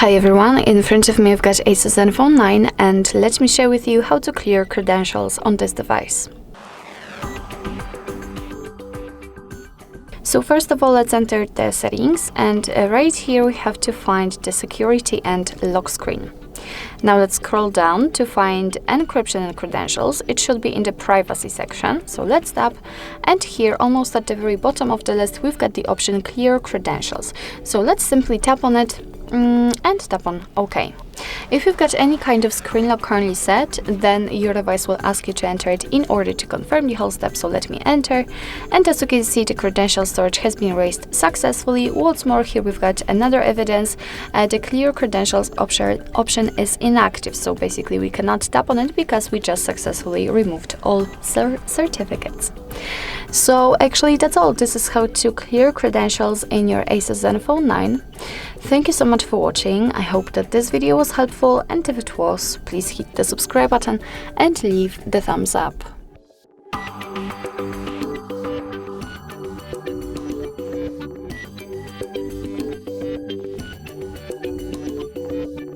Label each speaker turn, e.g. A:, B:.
A: Hi everyone, in front of me I've got ASUS Zenfone 9 and let me share with you how to clear credentials on this device. So first of all, let's enter the settings, and right here we have to find the security and lock screen. Now let's scroll down to find encryption and credentials. It should be in the privacy section. So let's tap, and here almost at the very bottom of the list we've got the option clear credentials. So let's simply tap on it and tap on OK. If you've got any kind of screen lock currently set, then your device will ask you to enter it in order to confirm the whole step. So let me enter, and as you can see, the credential storage has been erased successfully. What's more, here we've got another evidence. The clear credentials option is inactive, so basically we cannot tap on it because we just successfully removed all certificates. So actually that's all. This is how to clear credentials in your ASUS Zenfone 9. Thank you so much for watching. I hope that this video was helpful, and if it was, please hit the subscribe button and leave the thumbs up.